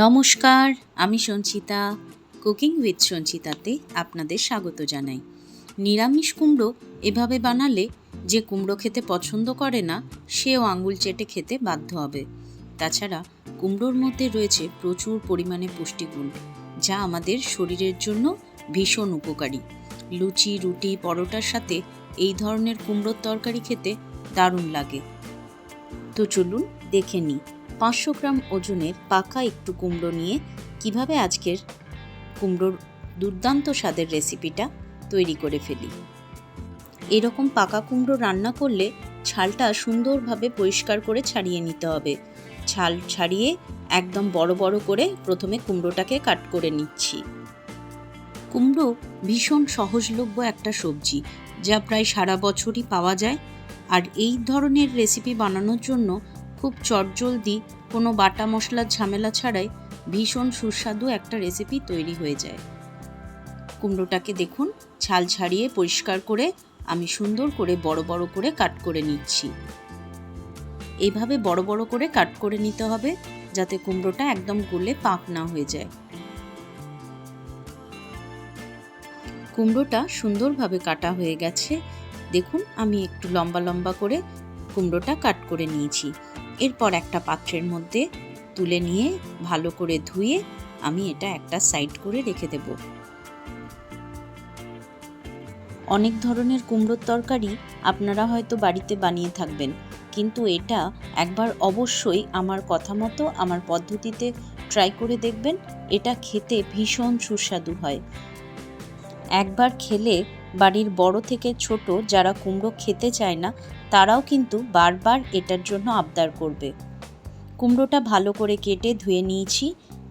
নমস্কার, আমি Sanchita. Cooking with সঞ্চিতাতে আপনাদের স্বাগত জানাই। নিরামিষ কুমড়ো এভাবে বানালে যে কুমড়ো খেতে পছন্দ করে না সেও আঙুল চেটে খেতে বাধ্য হবে। তাছাড়া কুমড়োর মধ্যে রয়েছে প্রচুর পরিমাণে পুষ্টিগুণ, যা আমাদের শরীরের জন্য ভীষণ উপকারী। লুচি, রুটি, পরোটার সাথে এই ধরনের কুমড়োর তরকারি খেতে দারুণ লাগে। তো চলুন দেখে নিই 500 গ্রাম ওজনের পাকা একটু কুমড়ো নিয়ে কিভাবে আজকের কুমড়োর দুর্দান্ত স্বাদের রেসিপিটা তৈরি করে ফেলি। এরকম পাকা কুমড়ো রান্না করলে ছালটা সুন্দরভাবে পরিষ্কার করে ছাড়িয়ে নিতে হবে। ছাল ছাড়িয়ে একদম বড় বড় করে প্রথমে কুমড়োটাকে কাট করে নিচ্ছি। কুমড়ো ভীষণ সহজলভ্য একটা সবজি, যা প্রায় সারা বছরই পাওয়া যায়। আর এই ধরনের রেসিপি বানানোর জন্য খুব চটজলদি, কোনো বাটা মশলার ঝামেলা ছাড়াই ভীষণ সুস্বাদু একটা রেসিপি তৈরি হয়ে যায়। কুমড়োটাকে দেখুন, ছাল ছাড়িয়ে পরিষ্কার করে আমি সুন্দর করে বড় বড় করে কাট করে নিচ্ছি। এইভাবে বড় বড় করে কাট করে নিতে হবে, যাতে কুমড়োটা একদম গলে পাক না হয়ে যায়। কুমড়োটা সুন্দরভাবে কাটা হয়ে গেছে। দেখুন, আমি একটু লম্বা লম্বা করে কুমড়োটা কাট করে নিয়েছি। এরপর একটা পাত্রের মধ্যে তুলে নিয়ে ভালো করে ধুয়ে আমি এটা একটা সাইড করে রেখে দেব। অনেক ধরনের কুমড়োর তরকারি আপনারা হয়তো বাড়িতে বানিয়ে থাকবেন, কিন্তু এটা একবার অবশ্যই আমার কথা মতো, আমার পদ্ধতিতে ট্রাই করে দেখবেন। এটা খেতে ভীষণ সুস্বাদু হয়। একবার খেলে বাড়ির বড় থেকে ছোট যারা কুমড়ো খেতে চায় না, তারাও কিন্তু বারবার এটার জন্য আবদার করবে। কুমড়োটা ভালো করে কেটে ধুয়ে নিয়েছি।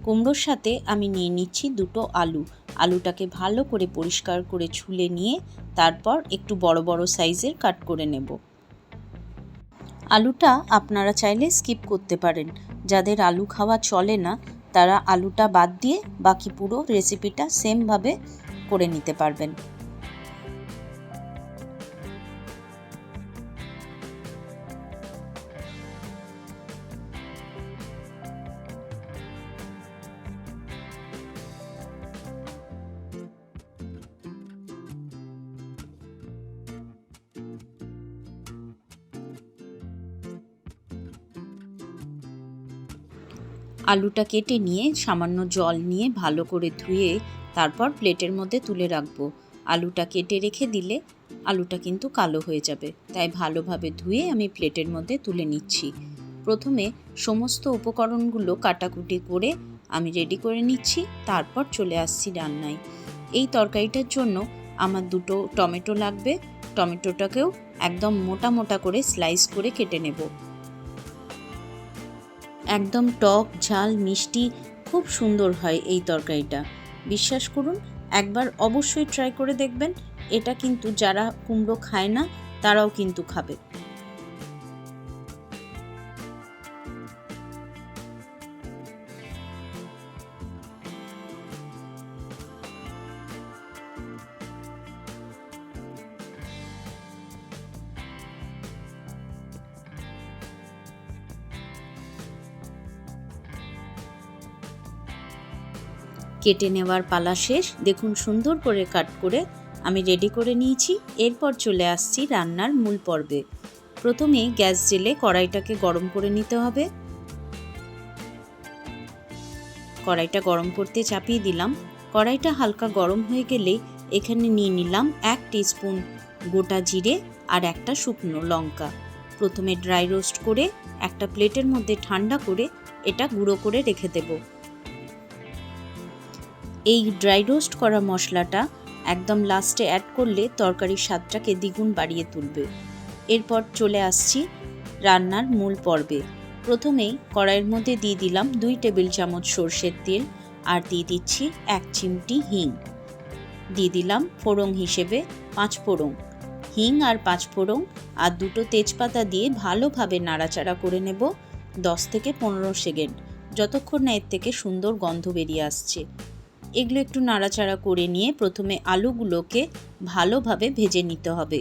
কুমড়োর সাথে আমি নিয়ে নিচ্ছি দুটো আলু। আলুটাকে ভালো করে পরিষ্কার করে ছুলে নিয়ে তারপর একটু বড় বড় সাইজের কাট করে নেব। আলুটা আপনারা চাইলে স্কিপ করতে পারেন। যাদের আলু খাওয়া চলে না, তারা আলুটা বাদ দিয়ে বাকি পুরো রেসিপিটা সেমভাবে করে নিতে পারবেন। আলুটা কেটে নিয়ে সামান্য জল নিয়ে ভালো করে ধুয়ে তারপর প্লেটের মধ্যে তুলে রাখবো। আলুটা কেটে রেখে দিলে আলুটা কিন্তু কালো হয়ে যাবে, তাই ভালোভাবে ধুয়ে আমি প্লেটের মধ্যে তুলে নিচ্ছি। প্রথমে সমস্ত উপকরণগুলো কাটাকুটি করে আমি রেডি করে নিচ্ছি, তারপর চলে আসছি রান্নায়। এই তরকারিটার জন্য আমার দুটো টমেটো লাগবে। টমেটোটাকেও একদম মোটা মোটা করে স্লাইস করে কেটে নেব। একদম টক ঝাল মিষ্টি খুব সুন্দর হয় এই তরকারিটা। বিশ্বাস করুন, একবার অবশ্যই ট্রাই করে দেখবেন। এটা কিন্তু যারা কুমড়ো খায় না তারাও কিন্তু খাবে। কেটে নেওয়ার পালা শেষ। দেখুন, সুন্দর করে কাট করে আমি রেডি করে নিয়েছি। এরপর চলে আসছি রান্নার মূল পর্বে। প্রথমে গ্যাস জেলে কড়াইটাকে গরম করে নিতে হবে। কড়াইটা গরম করতে চাপিয়ে দিলাম। কড়াইটা হালকা গরম হয়ে গেলে এখানে নিয়ে নিলাম 1 টিস্পুন গোটা জিরে আর একটা শুকনো লঙ্কা। প্রথমে ড্রাই রোস্ট করে একটা প্লেটের মধ্যে ঠান্ডা করে এটা গুঁড়ো করে রেখে দেব। এই ড্রাই রোস্ট করা মশলাটা একদম লাস্টে অ্যাড করলে তরকারির স্বাদটাকে দ্বিগুণ বাড়িয়ে তুলবে। এরপর চলে আসছি রান্নার মূল পর্বে। প্রথমেই কড়াইয়ের মধ্যে দিয়ে দিলাম 2 টেবিল চামচ সরষের তেল আর দিয়ে দিচ্ছি 1 চিমটি হিং। দিয়ে দিলাম ফোড়ন হিসেবে 5 ফোড়ন। হিং আর 5 ফোড়ন আর দুটো তেজপাতা দিয়ে ভালোভাবে নাড়াচাড়া করে নেব 10 থেকে 15 সেকেন্ড, যতক্ষণ না এর থেকে সুন্দর গন্ধ বেরিয়ে আসছে। এগুলো একটু নাড়াচাড়া করে নিয়ে প্রথমে আলুগুলোকে ভালোভাবে ভেজে নিতে হবে।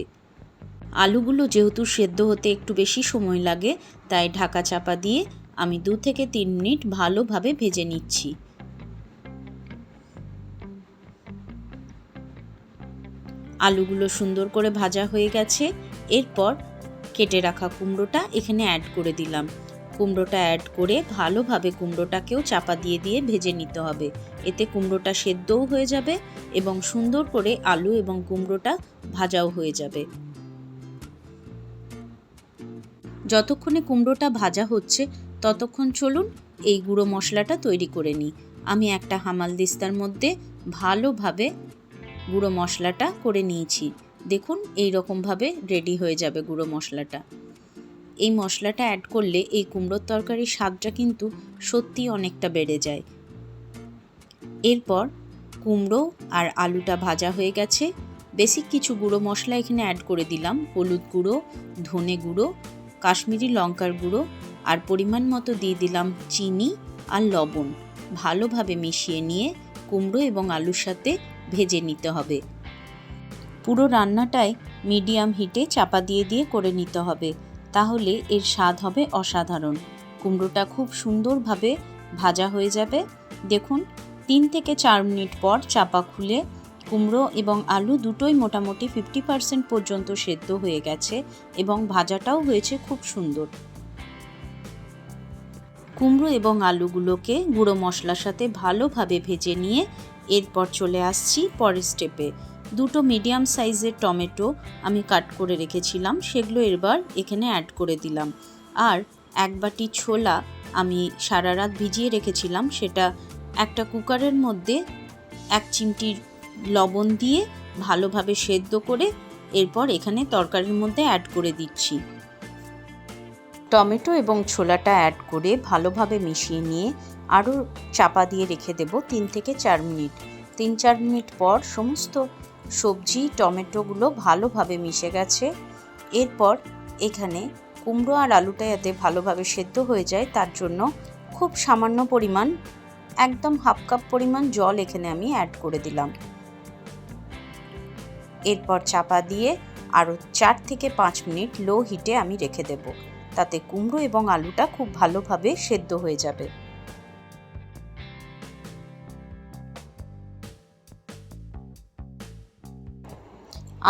আলুগুলো যেহেতু সেদ্ধ হতে একটু বেশি সময় লাগে, তাই ঢাকা চাপা দিয়ে আমি 2 থেকে 3 মিনিট ভালোভাবে ভেজে নিচ্ছি। আলুগুলো সুন্দর করে ভাজা হয়ে গেছে। এরপর কেটে রাখা কুমড়োটা এখানে অ্যাড করে দিলাম। কুমড়োটা অ্যাড করে ভালোভাবে কুমড়োটাকেও চাপা দিয়ে দিয়ে ভেজে নিতে হবে। এতে কুমড়োটা সেদ্ধও হয়ে যাবে এবং সুন্দর করে আলু এবং কুমড়োটা ভাজাও হয়ে যাবে। যতক্ষণে কুমড়োটা ভাজা হচ্ছে ততক্ষণ চলুন এই গুঁড়ো মশলাটা তৈরি করে নিই। আমি একটা হামালদিস্তার মধ্যে ভালোভাবে গুঁড়ো মশলাটা করে নিয়েছি। দেখুন এই রকমভাবে রেডি হয়ে যাবে গুঁড়ো মশলাটা। এই মশলাটা অ্যাড করলে এই কুমড়োর তরকারির স্বাদটা কিন্তু সত্যি অনেকটা বেড়ে যায়। এরপর কুমড়ো আর আলুটা ভাজা হয়ে গেছে। বেসিক কিছু গুঁড়ো মশলা এখানে অ্যাড করে দিলাম। হলুদ গুঁড়ো, ধনে গুঁড়ো, কাশ্মীরি লঙ্কার গুঁড়ো আর পরিমাণ মতো দিয়ে দিলাম চিনি আর লবণ। ভালোভাবে মিশিয়ে নিয়ে কুমড়ো এবং আলুর সাথে ভেজে নিতে হবে। পুরো রান্নাটাই মিডিয়াম হিটে চাপা দিয়ে দিয়ে করে নিতে হবে, তাহলে এর স্বাদ হবে অসাধারণ। কুমড়োটা খুব সুন্দরভাবে ভাজা হয়ে যাবে। দেখুন 3 থেকে 4 মিনিট পর চাপা খুলে কুমড়ো এবং আলু দুটোই মোটামুটি 50% পর্যন্ত সেদ্ধ হয়ে গেছে এবং ভাজাটাও হয়েছে খুব সুন্দর। কুমড়ো এবং আলুগুলোকে গুঁড়ো মশলার সাথে ভালোভাবে ভেজে নিয়ে এরপর চলে আসছি পরের স্টেপে। 2টো মিডিয়াম সাইজের টমেটো আমি কাট করে রেখেছিলাম, সেগুলো এবার এখানে অ্যাড করে দিলাম। আর 1 বাটি ছোলা আমি সারা রাত ভিজিয়ে রেখেছিলাম, সেটা একটা কুকারের মধ্যে 1 চিমটি লবণ দিয়ে ভালোভাবে সেদ্ধ করে এরপর এখানে তরকারির মধ্যে অ্যাড করে দিচ্ছি। টমেটো এবং ছোলাটা অ্যাড করে ভালোভাবে মিশিয়ে নিয়ে আরও চাপা দিয়ে রেখে দেব 3 থেকে 4 মিনিট। 3-4 মিনিট পর সমস্ত সবজি টমেটোগুলো ভালোভাবে মিশে গেছে। এরপর এখানে কুমড়ো আর আলুটা যাতে ভালোভাবে সেদ্ধ হয়ে যায় তার জন্য খুব সামান্য পরিমাণ, একদম হাফ কাপ পরিমাণ জল এখানে আমি অ্যাড করে দিলাম। এরপর চাপা দিয়ে আরও 4 থেকে 5 মিনিট লো হিটে আমি রেখে দেব, তাতে কুমড়ো এবং আলুটা খুব ভালোভাবে সেদ্ধ হয়ে যাবে।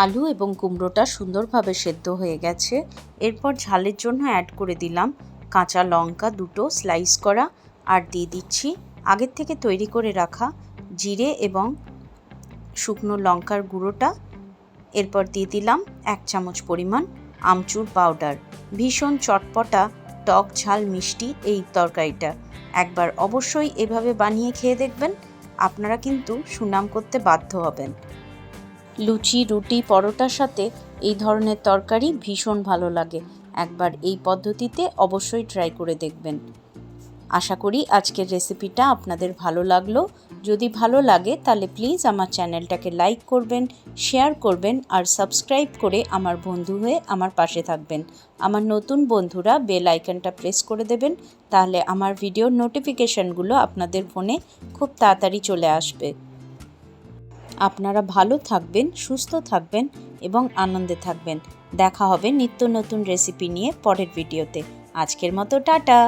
আলু এবং কুমড়োটা সুন্দরভাবে সেদ্ধ হয়ে গেছে। এরপর ঝালের জন্য অ্যাড করে দিলাম কাঁচা লঙ্কা 2টো স্লাইস করা, আর দিয়ে দিচ্ছি আগের থেকে তৈরি করে রাখা জিরে এবং শুকনো লঙ্কার গুঁড়োটা। এরপর দিয়ে দিলাম 1 চামচ পরিমাণ আমচুর পাউডার। ভীষণ চটপটা, টক ঝাল মিষ্টি এই তরকারিটা। একবার অবশ্যই এভাবে বানিয়ে খেয়ে দেখবেন, আপনারা কিন্তু সুনাম করতে বাধ্য হবেন। লুচি, রুটি, পরোটার সাথে এই ধরনের তরকারি ভীষণ ভালো লাগে। একবার এই পদ্ধতিতে অবশ্যই ট্রাই করে দেখবেন। আশা করি আজকের রেসিপিটা আপনাদের ভালো লাগলো। যদি ভালো লাগে তাহলে প্লিজ আমার চ্যানেলটাকে লাইক করবেন, শেয়ার করবেন আর সাবস্ক্রাইব করে আমার বন্ধু হয়ে আমার পাশে থাকবেন। আমার নতুন বন্ধুরা বেল আইকনটা প্রেস করে দেবেন, তাহলে আমার ভিডিওর নোটিফিকেশানগুলো আপনাদের ফোনে খুব তাড়াতাড়ি চলে আসবে। আপনারা ভালো থাকবেন, সুস্থ থাকবেন এবং আনন্দে থাকবেন। দেখা হবে নিত্য নতুন রেসিপি নিয়ে পরের ভিডিওতে। আজকের মতো টাটা।